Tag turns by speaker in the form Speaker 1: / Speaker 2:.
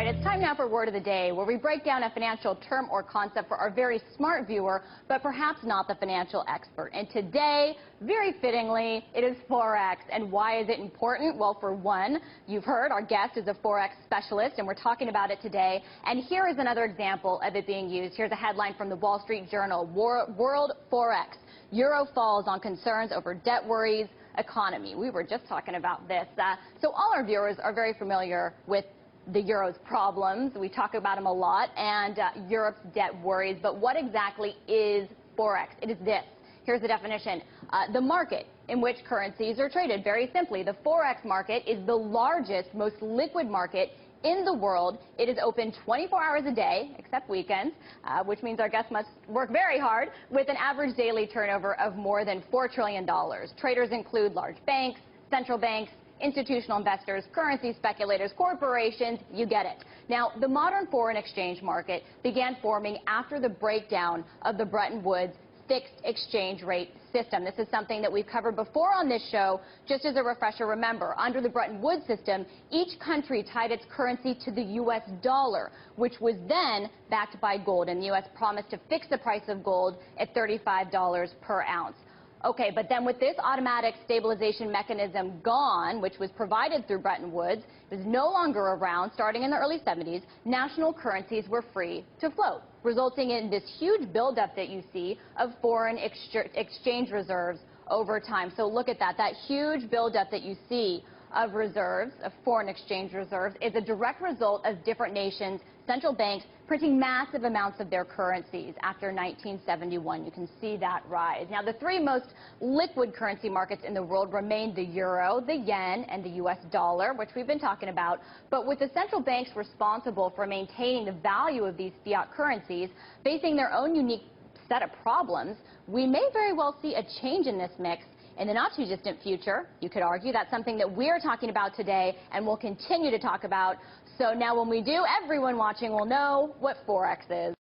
Speaker 1: right, it's time now for Word of the Day, where we break down a financial term or concept for our very smart viewer, but perhaps not the financial expert. And today, very fittingly, it is Forex. And why is it important? Well, for one, you've heard our guest is a Forex specialist, and we're talking about it today. And here is another example of it being used. Here's a headline from the Wall Street Journal, World Forex. Euro falls on concerns over debt worries, economy. We were just talking about this. So all our viewers are very familiar with the euro's problems. We talk about them a lot, and Europe's debt worries. But what exactly is Forex? It is this. Here's the definition. The market in which currencies are traded. Very simply, the Forex market is the largest, most liquid market in the world. It is open 24 hours a day, except weekends, which means our guests must work very hard, with an average daily turnover of more than $4 trillion. Traders include large banks, central banks, institutional investors, currency speculators, corporations, you get it. Now, the modern foreign exchange market began forming after the breakdown of the Bretton Woods fixed exchange rate system. This is something that we've covered before on this show. Just as a refresher, remember, under the Bretton Woods system, each country tied its currency to the U.S. dollar, which was then backed by gold, and the U.S. promised to fix the price of gold at $35 per ounce. Okay, but then with this automatic stabilization mechanism gone, which was provided through Bretton Woods, is no longer around, starting in the early 70s, national currencies were free to float, resulting in this huge buildup that you see of foreign exchange reserves over time. So look at that. That huge buildup that you see of reserves, of foreign exchange reserves, is a direct result of different nations' central banks printing massive amounts of their currencies after 1971. You can see that rise. Now, the three most liquid currency markets in the world remain the euro, the yen, and the U.S. dollar, which we've been talking about. But with the central banks responsible for maintaining the value of these fiat currencies facing their own unique set of problems, we may very well see a change in this mix in the not-too-distant future. You could argue that's something that we're talking about today and will continue to talk about. So now when we do, everyone watching will know what Forex is.